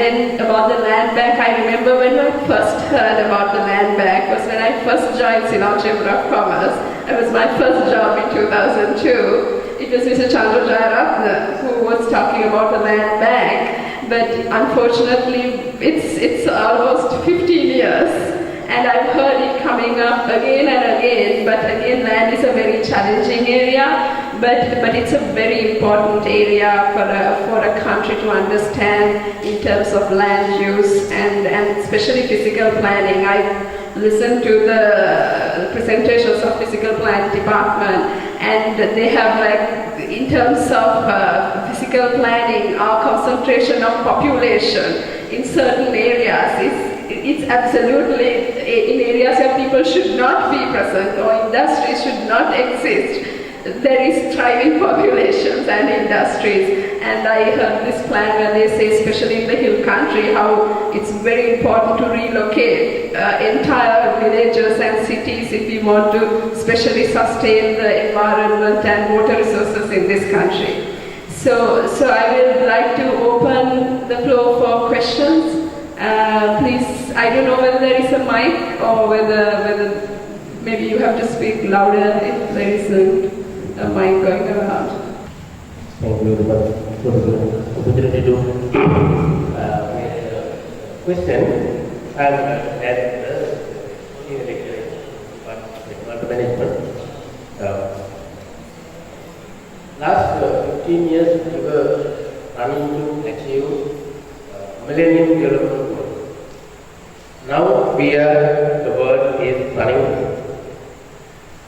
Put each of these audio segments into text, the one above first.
Then about the land bank, I remember when I first heard about the land bank was when I first joined Ceylon Chamber of Commerce. It was my first job in 2002. It was Mr. Rajarata who was talking about the land bank, but unfortunately it's almost 15 years. And I've heard it coming up again and again, but again land is a very challenging area, but it's a very important area for a country to understand in terms of land use and especially physical planning. I listened to the presentations of physical planning department, and they have like, in terms of physical planning, our concentration of population in certain areas it's absolutely in areas where people should not be present or industries should not exist. There is thriving populations and industries, and I heard this plan where they say, especially in the hill country, how it's very important to relocate entire villages and cities if we want to especially sustain the environment and water resources in this country. So I would like to open the floor for questions. Please, I don't know whether there is a mic or whether maybe you have to speak louder if there isn't a mic going around. Thank you very much for the opportunity to make a question. I'm at the management. Last 15 years we were running to achieve Millennium Development Goals. Now the world is running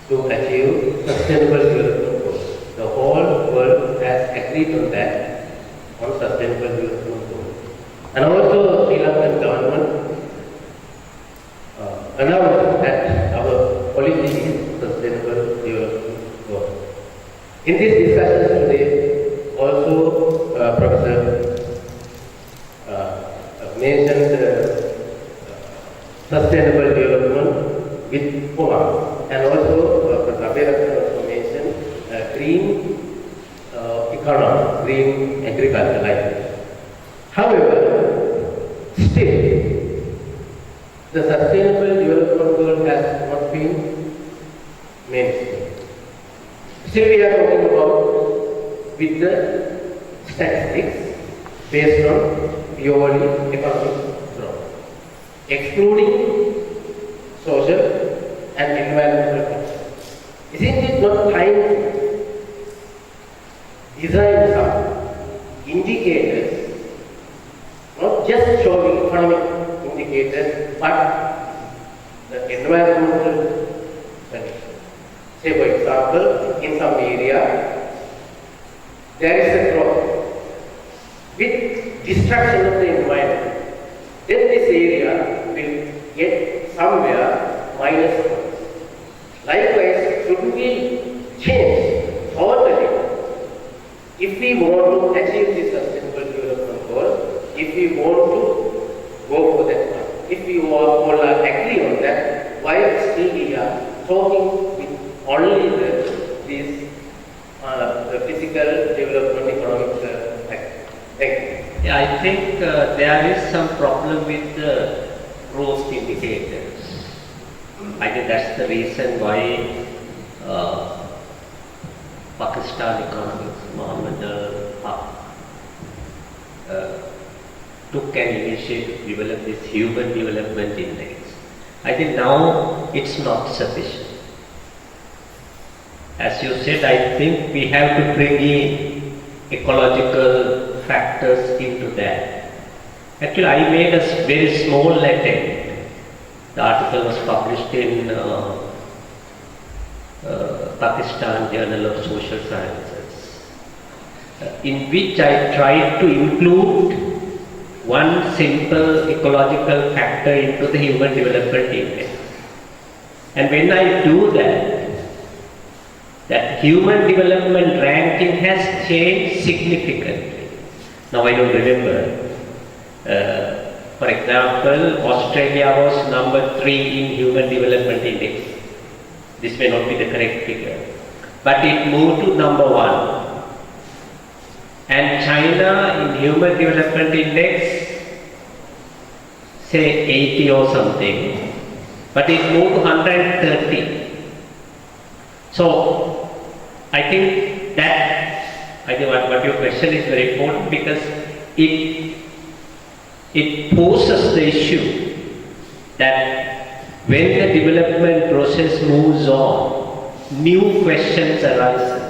to achieve Sustainable Development Goals. The whole world has agreed on that, on Sustainable Development Goals. And also Sri Lankan government announced that our policy is Sustainable Development Goals. In this discussion today, also Professor mentioned sustainable development with POA, and also Rajarata also mentioned green economy, green agriculture. However, still the sustainable development goal has not been mainstream. Still we are talking about with the statistics based on purely economic growth, excluding social and environmental costs. Isn't it not time to design some indicators, not just showing economic indicators, but the environmental conditions? Say for example, in some area, there is a growth with destruction of the environment, then this area will get somewhere minus points. Likewise, should we change totally if we want to achieve this sustainable development goal, if we want to go for that one, if we all are agree on that, why still we are talking with only the physical development economic factor? Thank you. Yeah, I think there is some problem with the growth indicators. I think that's the reason why Pakistan Economics Mohammed took an initiative to develop this Human Development Index. I think now it's not sufficient. As you said, I think we have to bring in ecological factors into that. Actually, I made a very small attempt. The article was published in Pakistan Journal of Social Sciences, in which I tried to include one simple ecological factor into the Human Development Index. And when I do that human development ranking has changed significantly. Now I don't remember. For example, Australia was number 3 in Human Development Index. This may not be the correct figure, but it moved to number 1. And China in Human Development Index say 80 or something, but it moved to 130. So I think what your question is very important, because it poses the issue that when the development process moves on, new questions arise,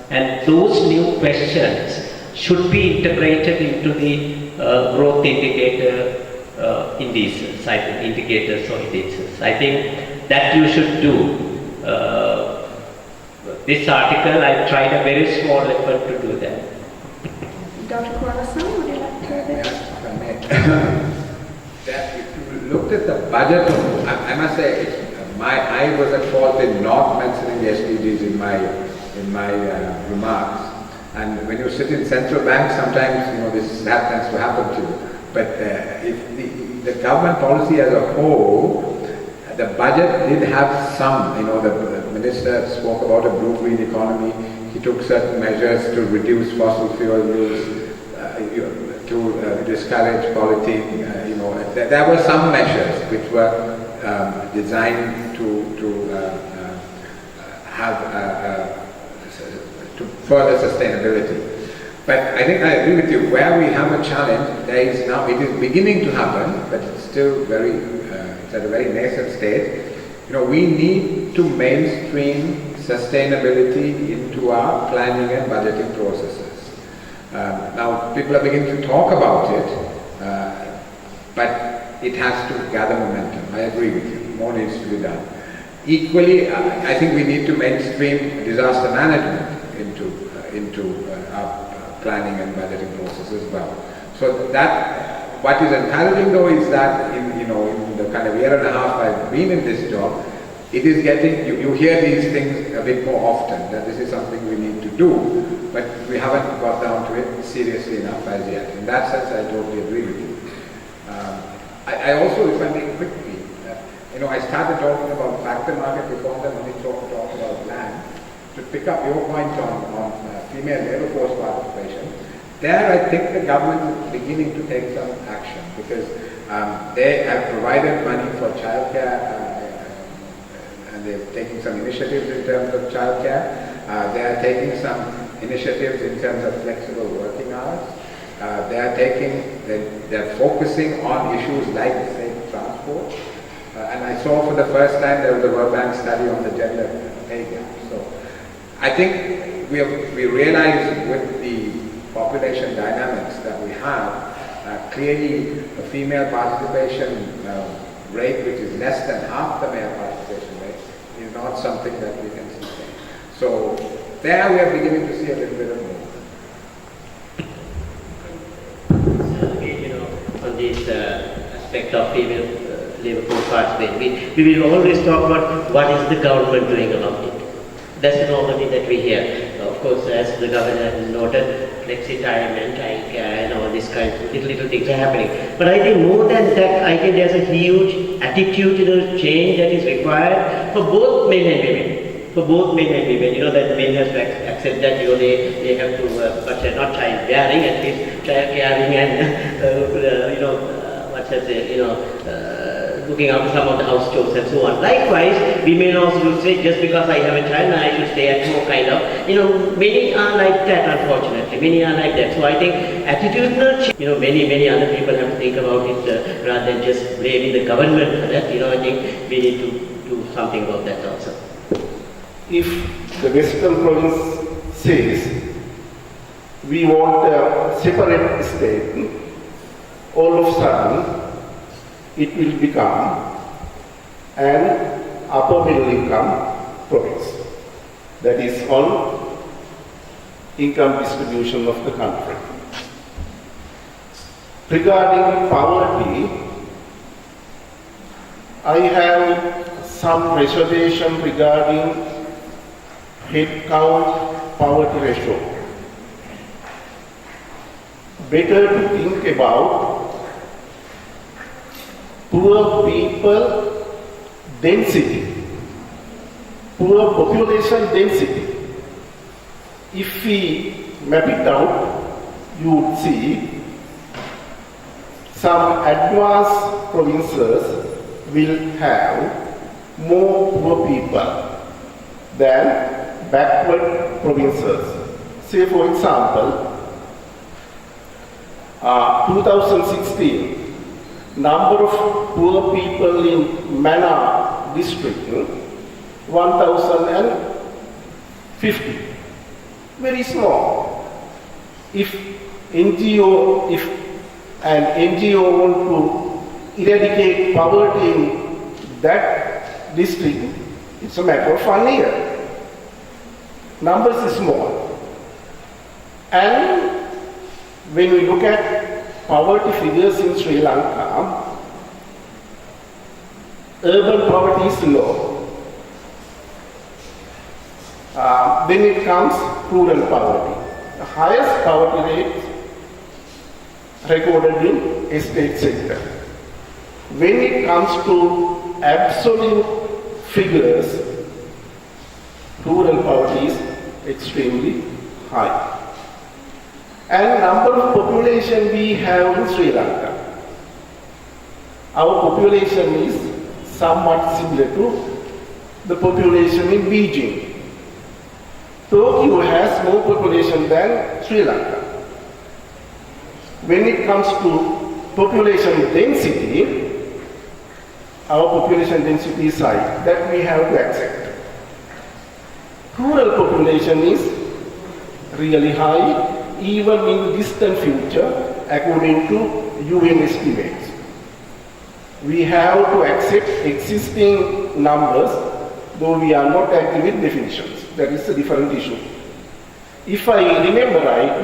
and those new questions should be integrated into the growth indicator indices, indicators or indices. I think that you should do. This article, I tried a very small effort to do that. Dr. Kuala-san, would you like to add it? That if you looked at the budget, I must say, I was at fault in not mentioning the SDGs in my remarks. And when you sit in central bank, sometimes this happens to happen to you. But if the government policy as a whole, the budget did have some. The minister spoke about a blue-green economy. He took certain measures to reduce fossil fuel use, to discourage polythene. There were some measures which were designed to have to further sustainability. But I think I agree with you. Where we have a challenge, it is beginning to happen, but it's still it's at a very nascent stage. We need to mainstream sustainability into our planning and budgeting processes. Now, people are beginning to talk about it, but it has to gather momentum. I agree with you. More needs to be done. Equally, I think we need to mainstream disaster management into our planning and budgeting process as well. So that, what is encouraging though is that in the kind of year and a half I've been in this job, it is getting, you hear these things a bit more often, that this is something we need to do, but we haven't got down to it seriously enough as yet. In that sense, I totally agree with you. I also, if I may quickly, I started talking about factor market before then, when we talked about land. To pick up your point on female labor force participation, there I think the government is beginning to take some action, because they have provided money for childcare and they're taking some initiatives in terms of childcare. They are taking some initiatives in terms of flexible working hours. They're focusing on issues like safe transport. And I saw for the first time there was a World Bank study on the gender pay gap. So I think we realize with the population dynamics that we have, clearly a female participation rate which is less than half the male participation rate is not something that we can sustain. So there we are beginning to see a little bit of movement. On this aspect of female labor force participation, we will always talk about what is the government doing about it. That's the normally that we hear. Of course, as the governor has noted, flexi time and childcare and all these kinds of little things are happening. But I think more than that, I think there's a huge attitudinal change that is required for both men and women. For both men and women, that men have to accept that, they have to, but not childbearing, at least child caring and, looking after some of the house chores and so on. Likewise, women also will say, just because I have a child, now I should stay at home, kind of. Many are like that, unfortunately. Many are like that. So I think attitudinal change, many other people have to think about it rather than just blaming the government for that. I think we need to do something about that also. If the Western province says we want a separate state, all of a sudden it will become an upper middle income province. That is on income distribution of the country. Regarding poverty, I have some reservation regarding headcount poverty ratio. Better to think about poor people density, poor population density. If we map it out, you would see some advanced provinces will have more poor people than backward provinces. Say for example, 2016, number of poor people in Mana district, 1,050. Very small. If an NGO want to eradicate poverty in that district, it's a matter of 1 year. Numbers is small. And when we look at poverty figures in Sri Lanka, urban poverty is low. Then it comes rural poverty. The highest poverty rate recorded in estate sector. When it comes to absolute figures, rural poverty is extremely high. And number of population we have in Sri Lanka. Our population is somewhat similar to the population in Beijing. Tokyo has more population than Sri Lanka. When it comes to population density, our population density is high, that we have to accept. Rural population is really high, even in the distant future, according to UN estimates. We have to accept existing numbers, though we are not agree with definitions. That is a different issue. If I remember right,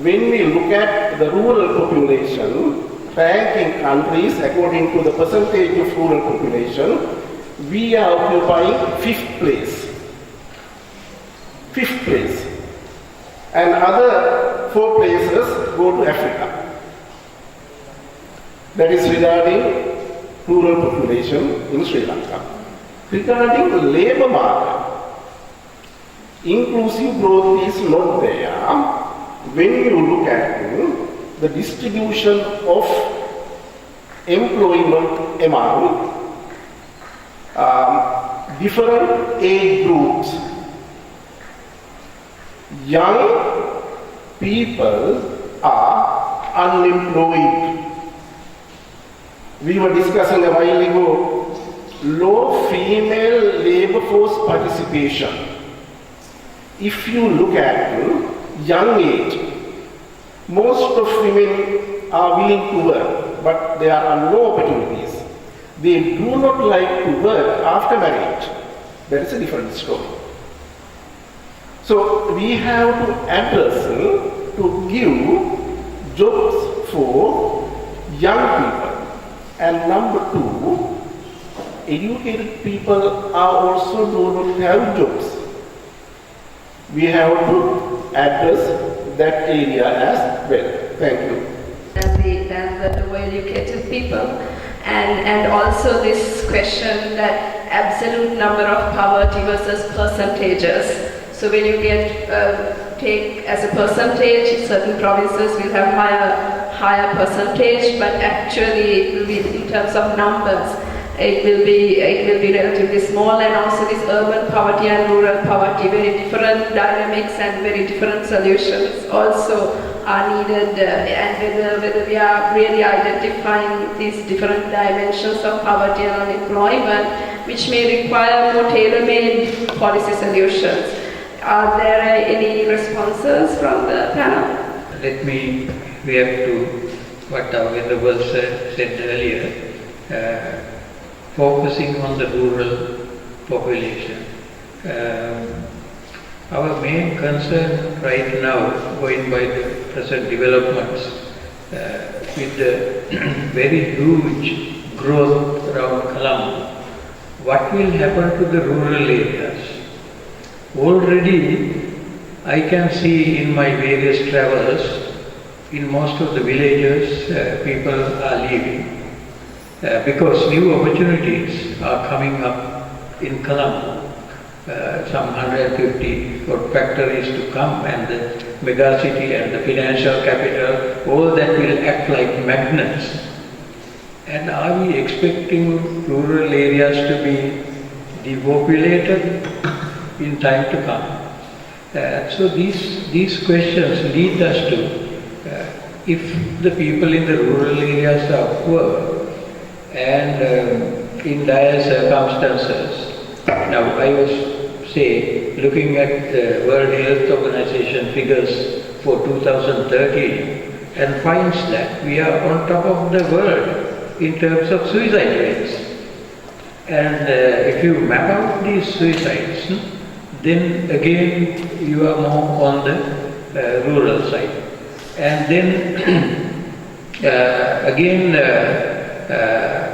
when we look at the rural population, ranking countries according to the percentage of rural population, we are occupying 5th place. 5th place. And other 4 places go to Africa. That is regarding rural population in Sri Lanka. Regarding the labor market, inclusive growth is not there. When you look at the distribution of employment among different age groups, young people are unemployed. We were discussing a while ago, low female labor force participation. If you look at young age, most of women are willing to work, but there are no opportunities. They do not like to work after marriage. That is a different story. So we have to address, to give jobs for young people. And number 2, educated people are also do not have jobs. We have to address that area as well. Thank you. Than the well-educated people. And also this question that absolute number of poverty versus percentages. So when you take as a percentage, certain provinces will have higher percentage, but actually it will be in terms of numbers. It will be relatively small, and also this urban poverty and rural poverty, very different dynamics and very different solutions also are needed, and whether we are really identifying these different dimensions of poverty and unemployment, which may require more tailor-made policy solutions. Are there any responses from the panel? Let me react to what our Venerable said earlier. Focusing on the rural population. Our main concern right now, going by the present developments, with the very huge growth around Colombo, what will happen to the rural areas? Already, I can see in my various travels, in most of the villages, people are leaving. Because new opportunities are coming up in Colombo. some 150 odd factories to come, and the mega city and the financial capital, all that will act like magnets. And are we expecting rural areas to be depopulated in time to come? So these questions lead us to, if the people in the rural areas are poor and in dire circumstances. Now I was, say, looking at the World Health Organization figures for 2013 and finds that we are on top of the world in terms of suicide rates. And if you map out these suicides, then again you are more on the rural side. And then again,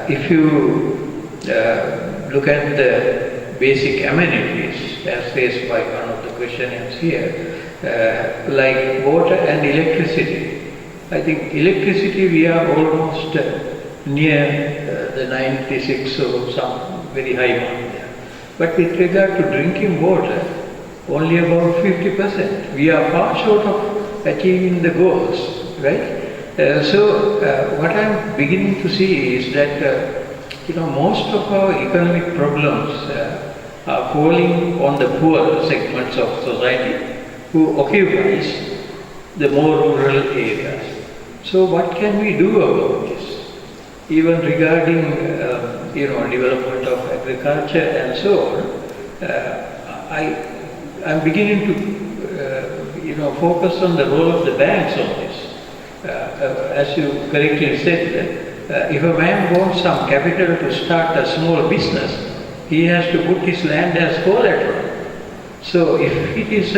if you look at the basic amenities as faced by one of the questionnaires here, like water and electricity. I think electricity we are almost near the 96 or some very high mark there. But with regard to drinking water, only about 50%. We are far short of achieving the goals, right? So what I'm beginning to see is that most of our economic problems are falling on the poor segments of society who occupies the more rural areas. So what can we do about this? Even regarding development of agriculture and so on, I'm beginning to focus on the role of the banks on this. As you correctly said, if a man wants some capital to start a small business, he has to put his land as collateral. So if it is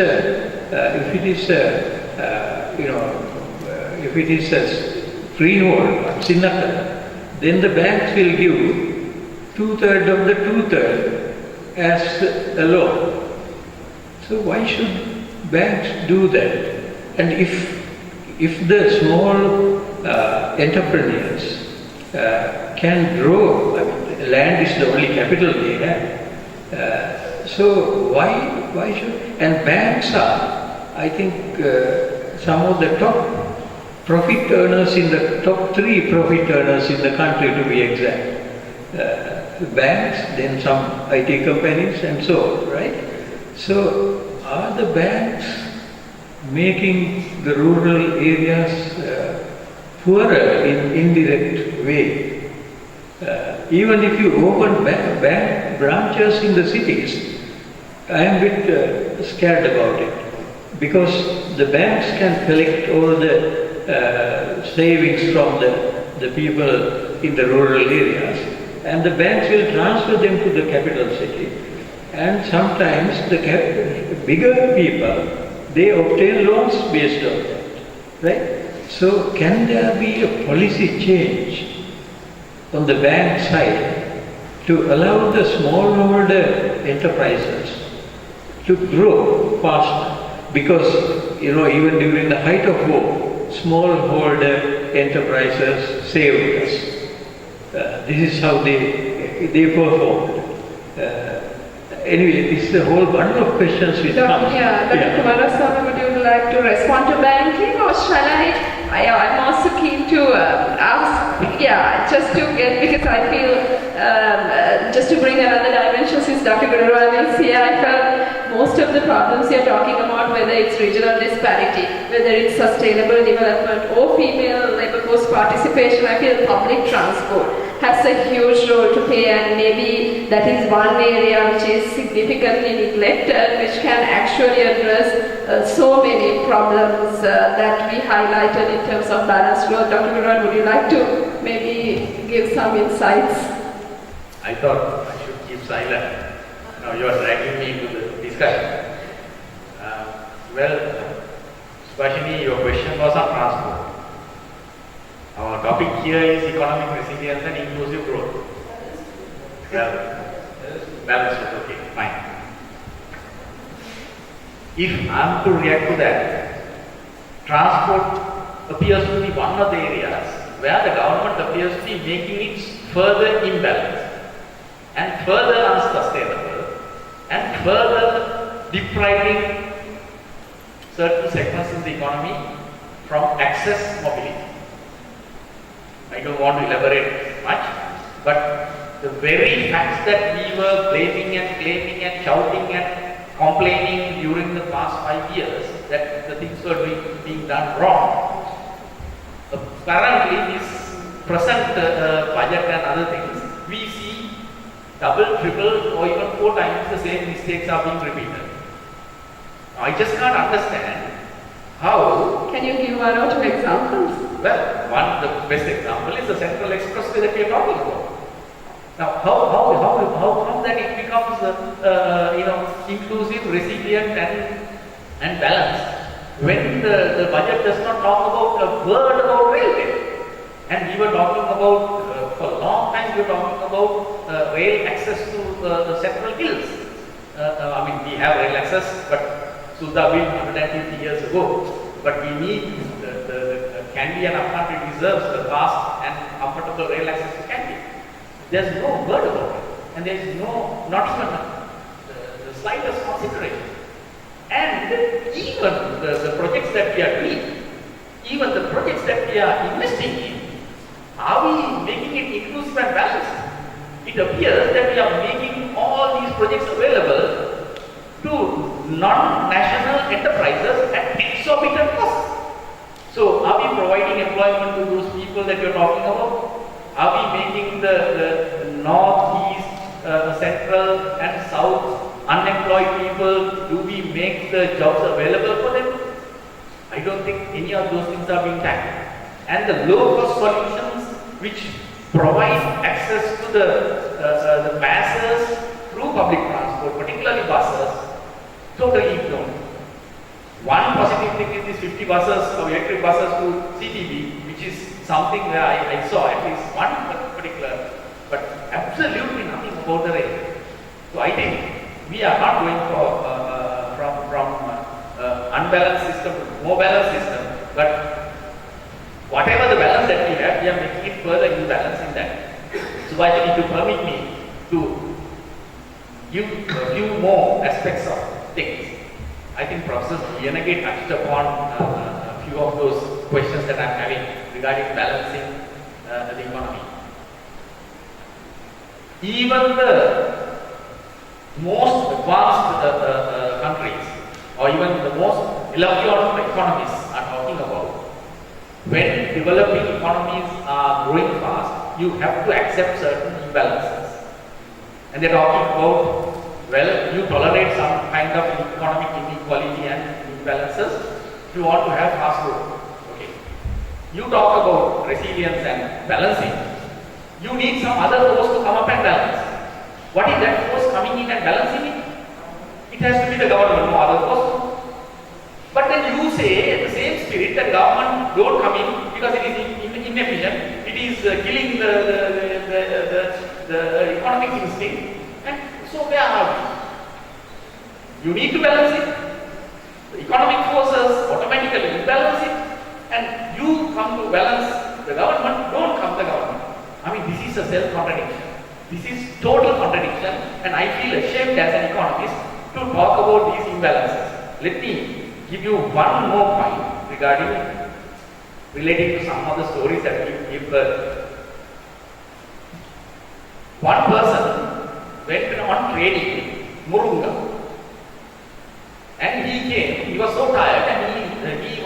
a freehold, Sinnaka, then the banks will give 2/3 of the 2/3 as a loan. So why should banks do that? And if the small entrepreneurs can grow, I mean, land is the only capital they have. So why should, and banks are, I think, some of the top profit earners in the top 3 profit earners in the country, to be exact. Banks, then some IT companies and so on, right? So are the banks making the rural areas poorer in indirect way? Even if you open bank branches in the cities, I am a bit scared about it, because the banks can collect all the savings from the people in the rural areas, and the banks will transfer them to the capital city. And sometimes the bigger people, they obtain loans based on that, right? So can there be a policy change on the bank side to allow the smallholder enterprises to grow faster? Because, even during the height of war, smallholder enterprises saved us. This is how they performed. Anyway, this is a whole bundle of questions which comes. Yeah, Dr. Kumaraswamy, would you like to respond to banking, or shall I'm also keen to ask, just to get, because I feel, just to bring another dimension, since Dr. Gururaj is here, I felt most of the problems you're talking about, whether it's regional disparity, whether it's sustainable development or female labor force participation, I feel public transport has a huge role to play, and maybe that is one area which is significantly neglected, which can actually address so many problems that we highlighted in terms of balanced growth. Dr. Gururaj, would you like to maybe give some insights? I thought I should keep silent. Now you are dragging me into the discussion. Subhashini, your question was on transport. Our topic here is economic resilience and inclusive growth. Balance it, okay, fine. If I am to react to that, transport appears to be one of the areas where the government appears to be making it further imbalanced and further unsustainable and further depriving certain segments in the economy from access mobility. I don't want to elaborate much, but the very facts that we were blaming and claiming and shouting and complaining during the past 5 years that the things were being done wrong, apparently this present budget and other things, we see double, triple or even 4 times the same mistakes are being repeated. I just can't understand how. Can you give 1 or 2 examples? Well, the best example is the Central Expressway that we are talking about. Now, how come that it becomes inclusive, resilient and balanced when the budget does not talk about a word about railway? And we were talking about, for a long time we were talking about rail access to the central hills. I mean, we have rail access, but Sudha built 150 years ago. But we need the Kandy and Upcountry deserves the fast and comfortable rail access to Kandy. There's no word about it, and there's not even the slightest consideration. And even the projects that we are doing, even the projects that we are investing in, are we making it inclusive and balanced? It appears that we are making all these projects available to non-national enterprises at exorbitant cost. So, are we providing employment to those people that you're talking about? Are we making the north, east, central and south unemployed people, do we make the jobs available for them? I don't think any of those things are being tackled. And the low-cost solutions which provide access to the masses through public transport, particularly buses, totally ignored. One positive thing is these 50 buses or electric buses to CTB, which is something where I saw at least one particular, but absolutely nothing about the rail. So I think we are not going from unbalanced system to more balanced system, but whatever the balance that we have, we are making it further imbalanced in that. So I think to permit me to give a few more aspects of things. I think Professor Yanagate touched upon a few of those questions that I am having regarding balancing the economy. Even the most advanced countries, or even the most electronic economists are talking about, when developing economies are growing fast, you have to accept certain imbalances. And they are talking about, well, you tolerate some kind of economic inequality and imbalances if you want to have fast growth. Okay. You talk about resilience and balancing. You need some other force to come up and balance. What is that force coming in and balancing it? It has to be the government, no other force. But then you say, in the same spirit, that government don't come in because it is inefficient, it is killing the economic instinct. And so where are we? You need to balance it. The economic forces automatically balance it, and you come to balance the government, don't come the government. I mean, this is a self-contradiction. This is total contradiction, and I feel ashamed as an economist to talk about these imbalances. Let me give you one more point relating to some of the stories that we give birth. One person went on trading Murunga, and he came. He was so tired, and he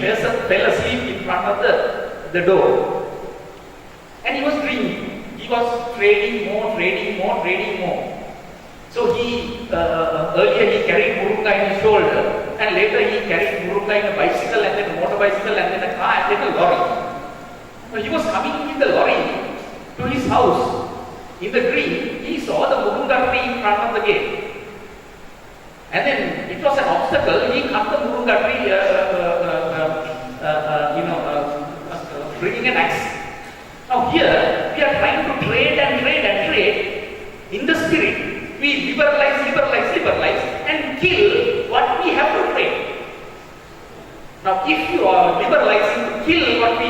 fell asleep in front of the door, and he was dreaming. He was trading more. So he earlier he carried Murunga in his shoulder, and later he carried Murunga in a bicycle, and then a motorbicycle, and then a car, and then a lorry. So he was coming in the lorry to his house. In the dream, he saw the Murunga tree in front of the gate. And then it was an obstacle. He cut the Murunga tree, bringing an axe. Now here, we are trying to trade in the spirit. We liberalize, and kill what we have to trade. Now, if you are liberalizing to kill what we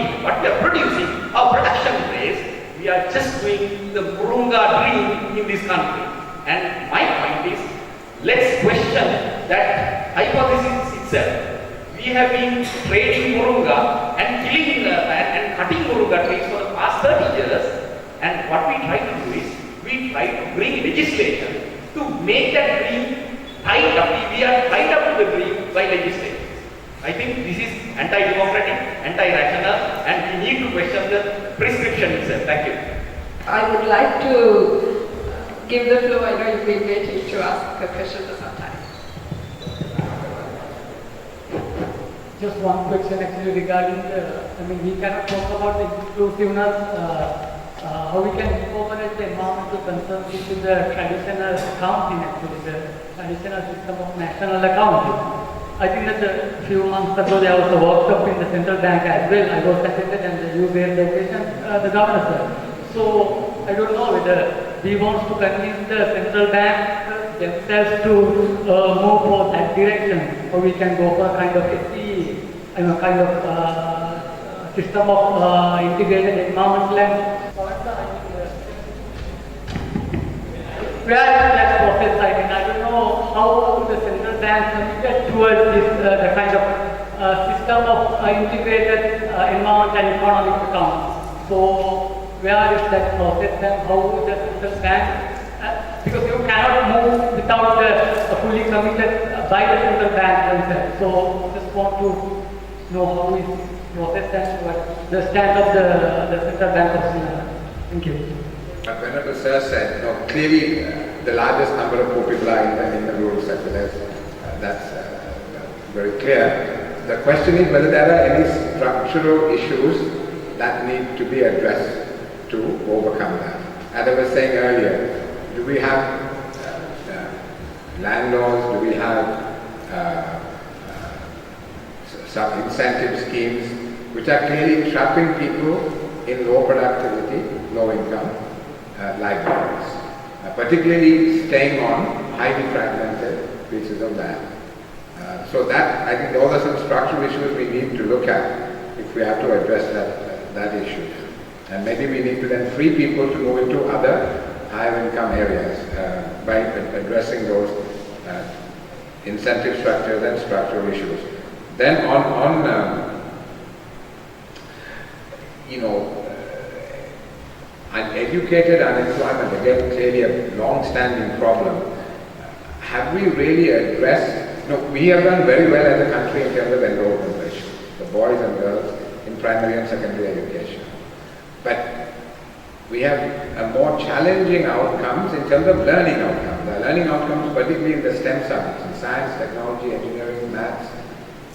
are producing, our production base, we are just doing the Murunga dream in this country. And my point is, let's question that hypothesis itself. We have been trading Murunga and killing and cutting Murunga trees for the past 30 years. And what we try to do is, we try to bring legislation to make that dream tied up. We are tied up to the dream by legislation. I think this is anti-democratic, anti-rational, and we need to question the prescription itself. Thank you. I would like to give the floor. I know you've been waiting to ask a question for some time. Just one question actually regarding we cannot talk about the inclusiveness, how we can incorporate the environmental concerns into the traditional accounting actually, the traditional system of national accounting. I think that a few months ago there was a workshop in the central bank as well. I was attended and you gave the occasion, the governor sir. So I don't know whether we want to convince the central bank themselves to move for that direction, or we can go for a kind of system of integrated environmental and where is that process? I don't know how the central bank committed towards this the kind of system of integrated environment and economic accounts. So where is that process and how the central bank, because you cannot move without the fully committed by the central bank themselves. So just want to know how is this process and what the stand of the central bank of Sri Lanka. Thank you. Venerable Sir said, clearly the largest number of poor people are in the rural sector. That's very clear. The question is whether there are any structural issues that need to be addressed to overcome that. As I was saying earlier, do we have land laws? Do we have some incentive schemes which are clearly trapping people in low productivity, low income livelihoods, particularly staying on highly fragmented pieces of land. So that, I think those are some structural issues we need to look at if we have to address that issue. And maybe we need to then free people to move into other higher income areas by addressing those incentive structures and structural issues. Then uneducated unemployment, again clearly a long-standing problem. Have we really addressed, we have done very well as a country in terms of enrollment ratio, the boys and girls in primary and secondary education. But we have a more challenging outcomes in terms of learning outcomes. The learning outcomes particularly in the STEM subjects, in science, technology, engineering, maths,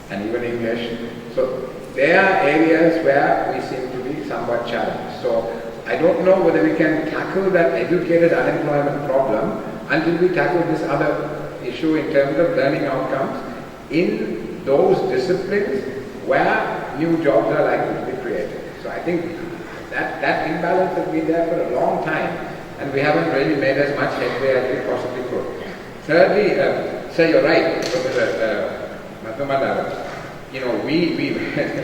and even English. So there are areas where we seem to be somewhat challenged. So I don't know whether we can tackle that educated unemployment problem until we tackle this other issue in terms of learning outcomes in those disciplines where new jobs are likely to be created. So I think that imbalance has been there for a long time, and we haven't really made as much headway as we possibly could. Thirdly, sir, you're right, Professor Mathumadara. We a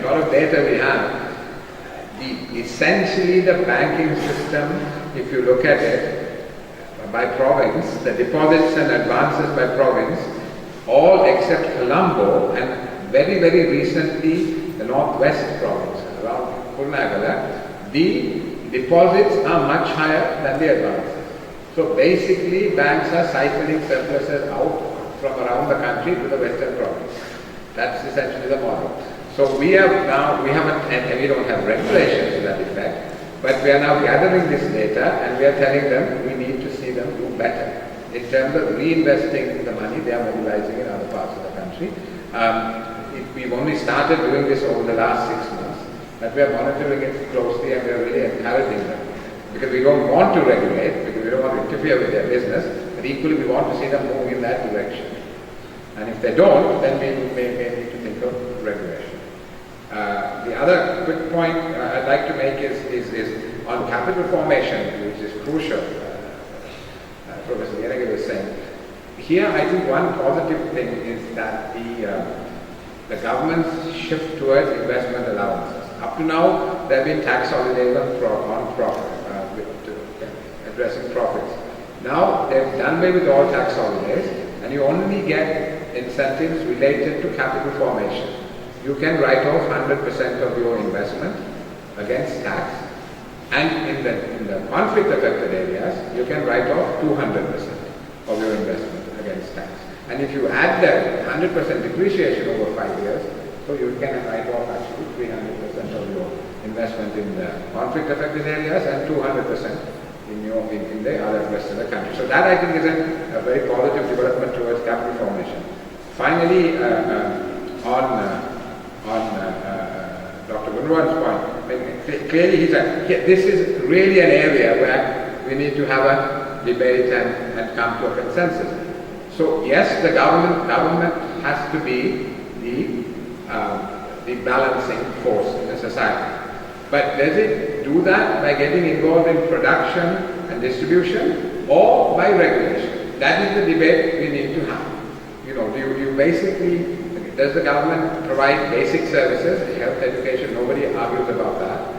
lot of data we have. Essentially the banking system, if you look at it by province, the deposits and advances by province, all except Colombo and very, very recently the Northwest province, around Kurunegala, the deposits are much higher than the advances. So basically banks are siphoning surpluses out from around the country to the Western province. That's essentially the model. So we don't have regulations to that effect, but we are now gathering this data and we are telling them we need to see them do better in terms of reinvesting the money they are mobilizing in other parts of the country. We've only started doing this over the last 6 months, but we are monitoring it closely and we are really encouraging them, because we don't want to regulate, because we don't want to interfere with their business, but equally we want to see them move in that direction. And if they don't, then we may need to think of regulation. The other quick point I'd like to make is on capital formation, which is crucial. Professor Yenage was saying. Here, I think one positive thing is that the government's shift towards investment allowances. Up to now, there have been tax holidays on profit, addressing profits. Now, they've done away with all tax holidays, and you only get incentives related to capital formation. You can write off 100% of your investment against tax, and in the conflict affected areas, you can write off 200% of your investment against tax. And if you add that 100% depreciation over 5 years, so you can write off actually 300% of your investment in the conflict affected areas and 200% in the other rest of the country. So that I think is a very positive development towards capital formation. Finally, on Dr. Gunruan's point, I mean, clearly he said, this is really an area where we need to have a debate and come to a consensus. So yes, the government has to be the balancing force in the society. But does it do that by getting involved in production and distribution or by regulation? That is the debate we need to have. You know, do you basically, does the government provide basic services, health, education, nobody argues about that.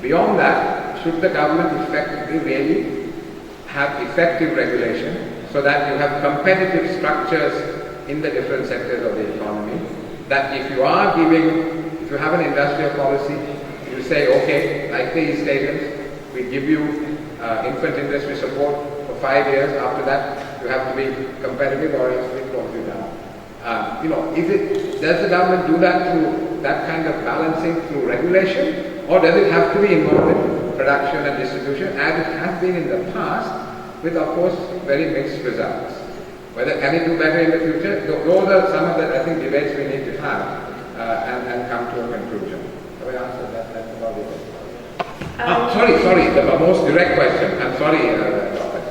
Beyond that, should the government effectively really have effective regulation so that you have competitive structures in the different sectors of the economy, that if you have an industrial policy, you say, okay, like the East Asians, we give you infant industry support for 5 years, after that you have to be competitive or else we close you down. You know, does the government do that through that kind of balancing through regulation, or does it have to be involved in production and distribution, as it has been in the past, with of course very mixed results? Whether can it do better in the future? Those are some of the, I think, debates we need to have and come to a conclusion. Have I answered that? That's about it. Sorry, the most direct question. I'm sorry, Doctor.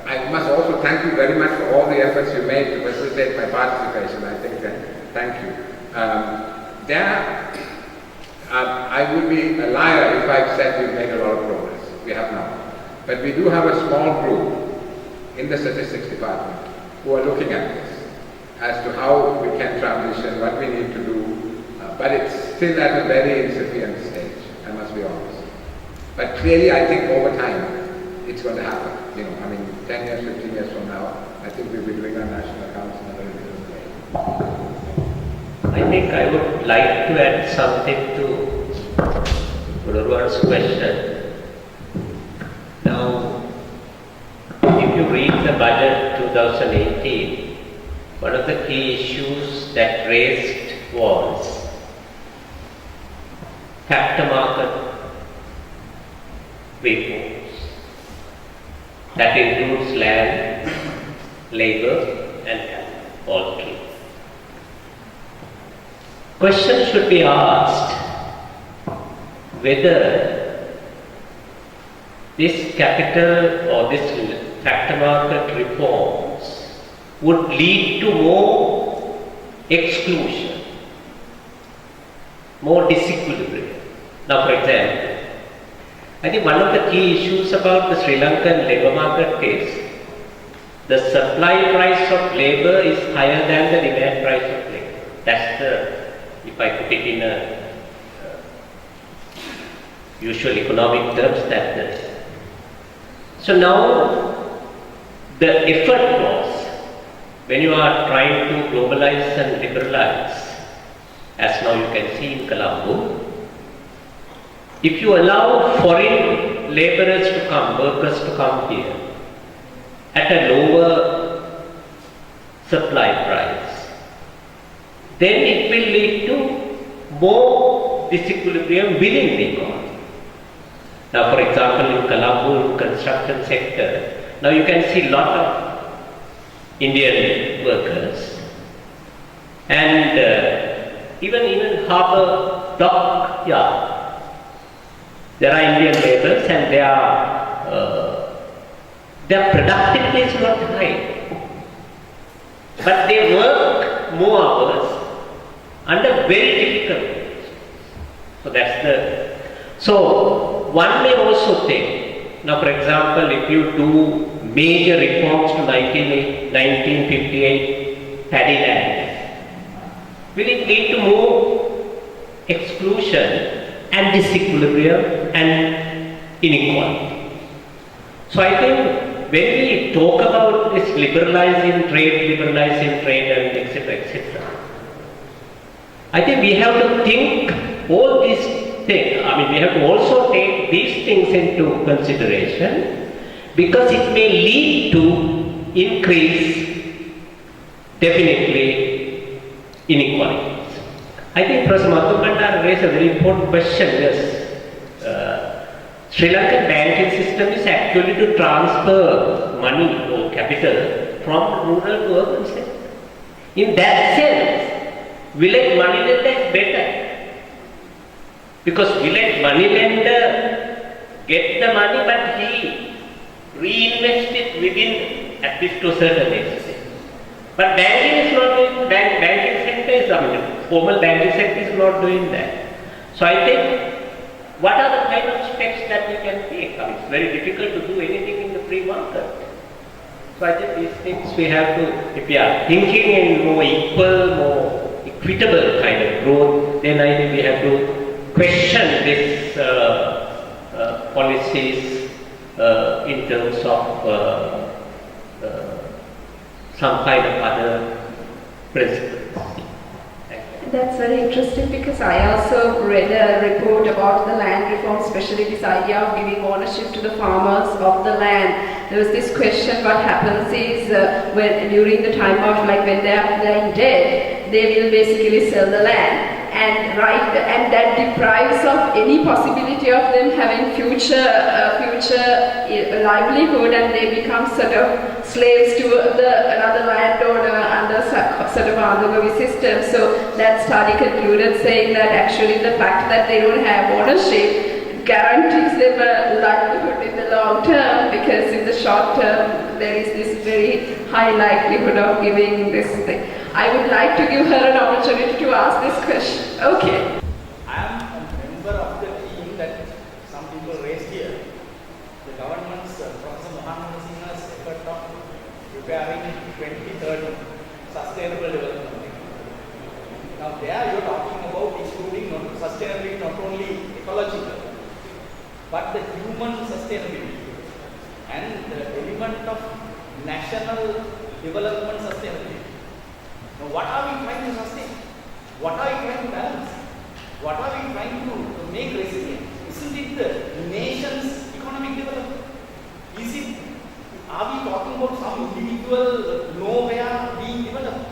I must also thank you very much for all the efforts you made to facilitate my participation. I think thank you. I would be a liar if I said we've made a lot of progress. We have not. But we do have a small group in the statistics department who are looking at this as to how we can transition, what we need to do, but it's still at a very incipient stage, I must be honest. But clearly I think over time it's going to happen. You know, I mean 10 years, 15 years from now, I think we'll be doing our national accounts in a very different way. I think I would like to add something to Gururwan's question. Now, if you read the budget 2018, one of the key issues that raised was factor market reforms. That includes land, labor, and all three. Question should be asked whether this capital or this factor market reforms would lead to more exclusion, more disequilibrium. Now, for example, I think one of the key issues about the Sri Lankan labour market is the supply price of labour is higher than the demand price of labour. That's the, if I put it in a usual economic terms, that's the. So now, the effort was, when you are trying to globalize and liberalize, as now you can see in Colombo, if you allow foreign laborers to come, workers to come here, at a lower supply price, then it will lead to more disequilibrium within the economy. Now, for example, in Colombo construction sector, now you can see a lot of Indian workers, and even harbour dock yard, there are Indian labourers, and their productivity is not high, but they work more hours under very difficult conditions. So that's the. So one may also think, now for example, if you do major reforms to 1958 paddy land, will it lead to more exclusion and disequilibrium and inequality? So I think when we talk about this liberalizing trade and etc., I think we have to think all these things. I mean, we have to also take these things into consideration because it may lead to increase, definitely, inequalities. I think Professor Madhubandar raised a very important question. Yes, Sri Lankan banking system is actually to transfer money or capital from rural to urban sector. In that sense, village money lender is better because village money lender gets the money but he reinvests it within at least to a certain extent. But banking is not doing, banking sector is, I mean, formal banking sector is not doing that. So I think, what are the kind of steps that we can take? I mean, it's very difficult to do anything in the free market. So I think these things we have to, if we are thinking in more equal, more equitable kind of growth, then I think we have to question these policies in terms of some kind of other principles. That's very interesting because I also read a report about the land reform, especially this idea of giving ownership to the farmers of the land. There was this question, what happens is when during the time of like when they're in debt, they will basically sell the land. And that deprives of any possibility of them having future livelihood, and they become sort of slaves to another landowner under sort of Andhagavi system. So that study concluded saying that actually the fact that they don't have ownership guarantees them a livelihood in the long term, because in the short term there is this very high likelihood of giving this thing. I would like to give her an opportunity to ask this question. Okay. I am a member of the team that some people raised here. The government's Professor Mohan Singha's effort of preparing 2030 sustainable development. Now there you are talking about including sustainability not only ecological, but the human sustainability and the element of national development sustainability. Now, what are we trying to sustain? What are we trying to balance? What are we trying to make resilient? Isn't it the nation's economic development? Is it, are we talking about some individual nowhere being developed?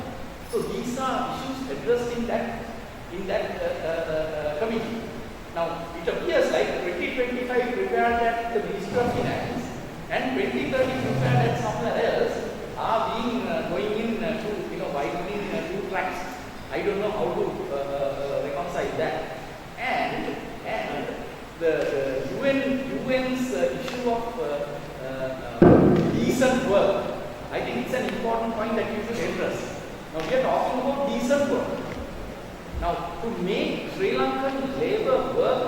So these are issues addressed in that committee. Now, it appears like 2025 prepared at the Ministry of Finance and 2030 prepared at somewhere else are being going in to widening two tracks. I don't know how to reconcile that. And the UN's issue of decent work, I think it's an important point that you should address. Now we are talking about decent work. Now to make Sri Lankan labor work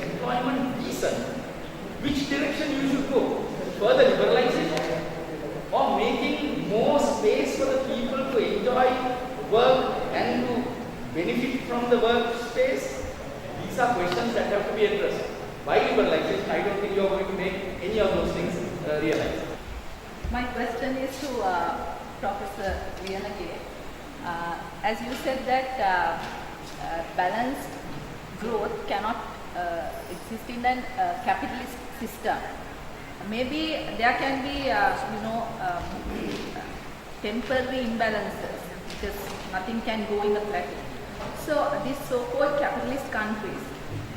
employment decent, which direction you should go? Further liberalization or making more space for the people to enjoy work and to benefit from the workspace? These are questions that have to be addressed. By liberalization, I don't think you are going to make any of those things realized. My question is to Professor Viyanage. As you said that balanced growth cannot exist in a capitalist system. Maybe there can be, temporary imbalances because nothing can go in a plateau. So these so-called capitalist countries,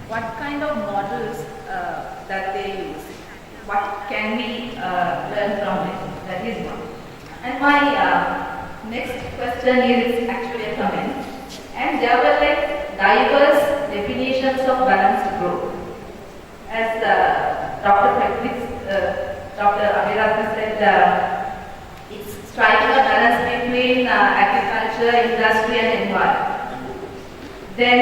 what kind of models that they use? What can we learn from it? That is one. And my next question is actually a comment. And there were like diverse definitions of balanced growth. As Dr. Rajarata said, it's striking a balance between agriculture, industry and environment. Then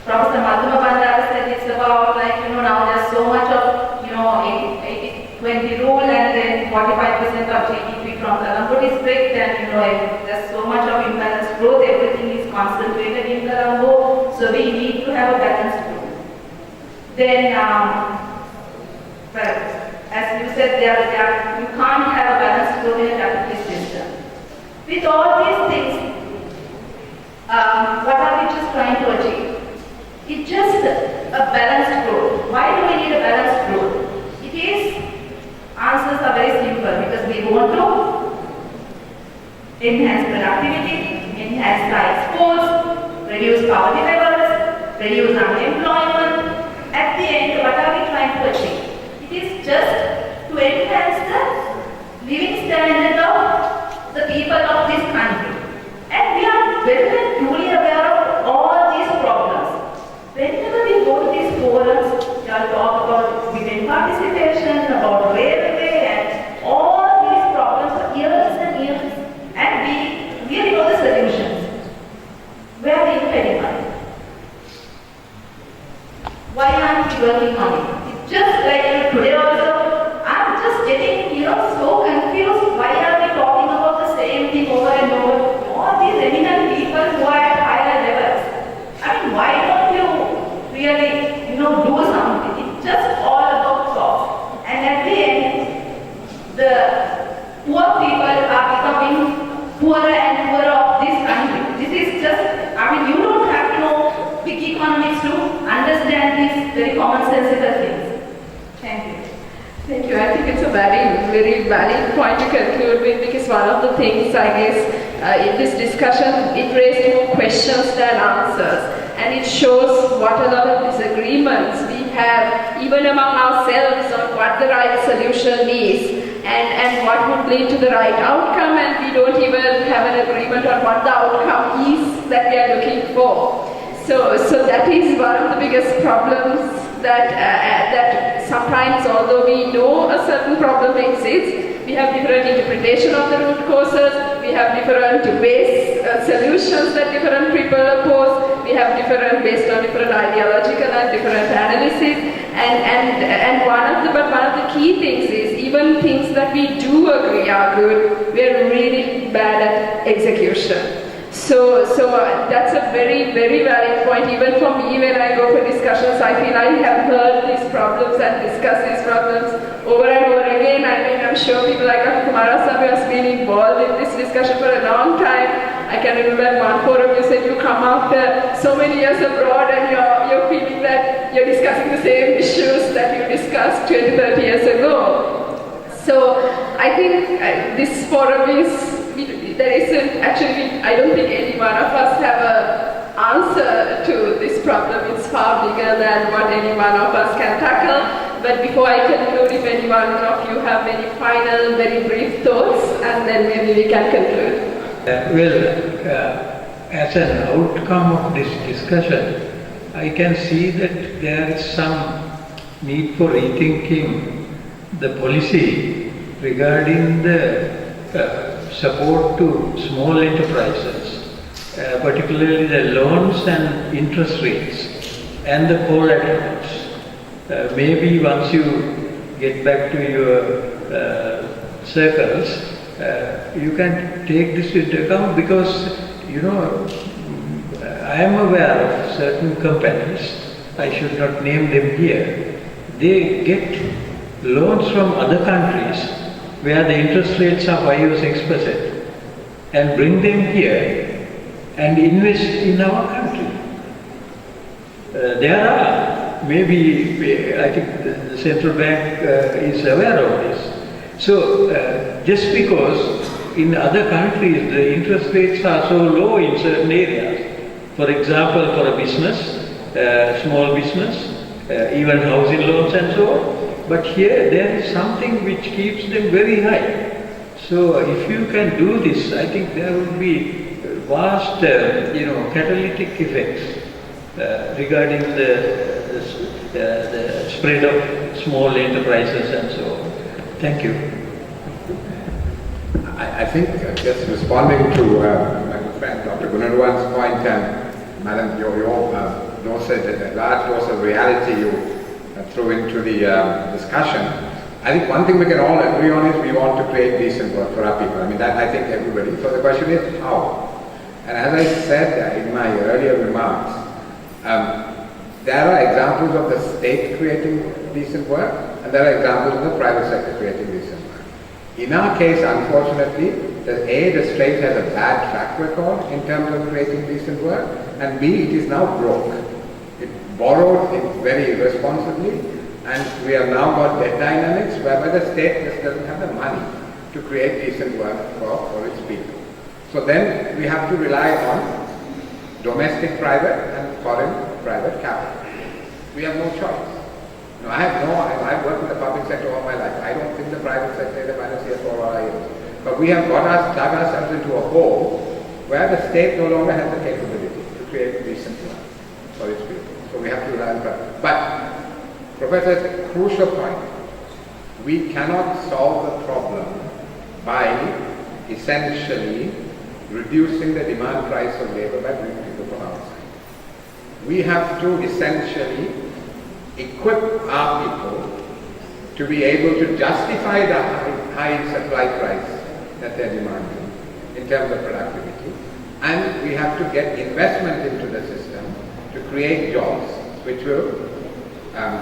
Professor Madhubandar said it's about now there's so much of 80-20 rule and then 45% of GDP from Colombo district and there's so much of imbalanced growth, everything is concentrated in Colombo, so we need to have a balanced growth. Then as you said, you can't have a balanced growth in a capitalist system. With all these things, what are we just trying to achieve? It's just a balanced growth. Why do we need a balanced growth? Answers are very simple, because we want to enhance productivity, enhance life force, reduce poverty levels, reduce unemployment. At the end, what are we trying to achieve? It is just to enhance the living standard of the people of this country. And we are very truly aware of all these problems. Whenever we go to these forums, we are talk about women participation, about railway, and all these problems for years and years. And we really know the solutions. Where are the impediments? Why aren't we working on it? It's just like today also, I'm just getting so confused. Why are we talking about the same thing over and over? All these eminent people who are at higher levels. I mean, why don't you really do something? It's just all about talk. And at the end, the poor people are becoming poorer and poorer of this country. This is just, you don't have to know big economics to understand these very commonsensical things. Thank you. Thank you. I think it's a very valid point to conclude with, because one of the things, I guess, in this discussion, it raised more questions than answers. And it shows what a lot of disagreements we have, even among ourselves, on what the right solution is and what would lead to the right outcome, and we don't even have an agreement on what the outcome is that we are looking for. So that is one of the biggest problems, that sometimes, although we know a certain problem exists, we have different interpretation of the root causes, we have different ways, solutions that different people oppose, we have different, based on different ideological and different analysis, and one of the key things is, even things that we do agree are good, we are really bad at execution. So that's a very valid point. Even for me, when I go for discussions, I feel I have heard these problems and discussed these problems over and over again. I'm sure people like Dr. Kumarasamy has been involved in this discussion for a long time. I can remember one forum you said you come after so many years abroad and you're feeling that you're discussing the same issues that you discussed 20, 30 years ago. So I think this forum is, there isn't, actually, I don't think any one of us have an answer to this problem. It's far bigger than what any one of us can tackle. But before I conclude, if any one of you have any final, very brief thoughts, and then maybe we can conclude. As an outcome of this discussion, I can see that there is some need for rethinking the policy regarding the support to small enterprises, particularly the loans and interest rates and the collaterals. Maybe once you get back to your circles, you can take this into account, because I am aware of certain companies, I should not name them here, they get loans from other countries where the interest rates are 5 or 6%, and bring them here and invest in our country. There are, maybe, I think the central bank is aware of this. So, just because in other countries the interest rates are so low in certain areas, for example, for a business, small business, even housing loans and so on, but here there is something which keeps them very high. So if you can do this, I think there will be vast, catalytic effects regarding the spread of small enterprises and so on. Thank you. I think just responding to my good friend Dr. Gunaruan's point, Madam, your dose, a large dose of reality you threw into the discussion. I think one thing we can all agree on is we want to create decent work for our people. I mean, that I think everybody. So the question is how? And as I said in my earlier remarks, there are examples of the state creating decent work, and there are examples of the private sector creating decent work. In our case, unfortunately, the state has a bad track record in terms of creating decent work, and B, it is now broke. It borrowed it very irresponsibly, and we have now got debt dynamics whereby the state just doesn't have the money to create decent work for its people. So then we have to rely on domestic private and foreign private capital. We have no choice. No, I've worked in the public sector all my life. I don't think the private sector is a panacea for all our ills. But we have dug ourselves into a hole where the state no longer has the capability to create decent work for its people. So we have to rely on private. But Professor, it's a crucial point. We cannot solve the problem by essentially reducing the demand price of labor by bringing people from outside. We have to essentially equip our people to be able to justify the high supply price that they're demanding in terms of productivity, and we have to get investment into the system to create jobs which will,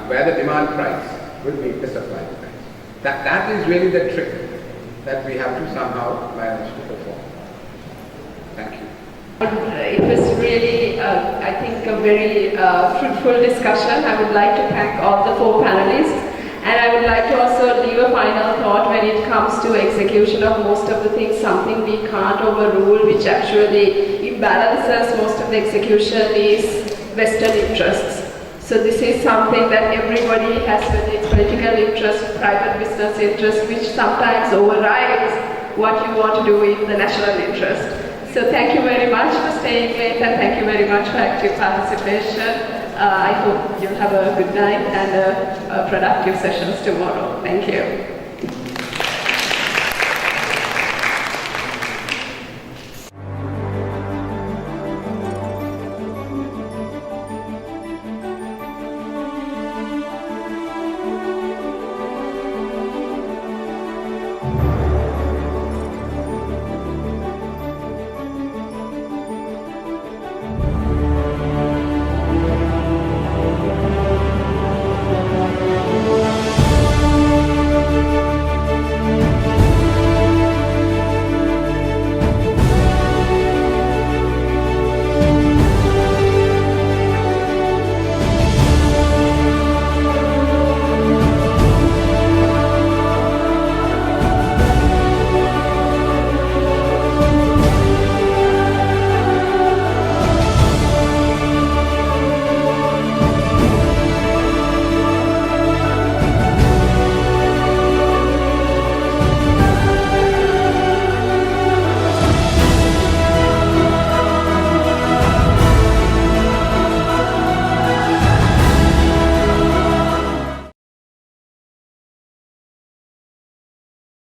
where the demand price will meet the supply price. That is really the trick that we have to somehow manage to perform. Thank you. It was really, I think, a very fruitful discussion. I would like to thank all the 4 panelists, and I would like to also leave a final thought when it comes to execution of most of the things, something we can't overrule, which actually imbalances most of the execution is Western interests. So this is something that everybody has, whether it's political interest, private business interest, which sometimes overrides what you want to do with the national interest. So thank you very much for staying late, and thank you very much for active participation. I hope you'll have a good night and productive sessions tomorrow. Thank you.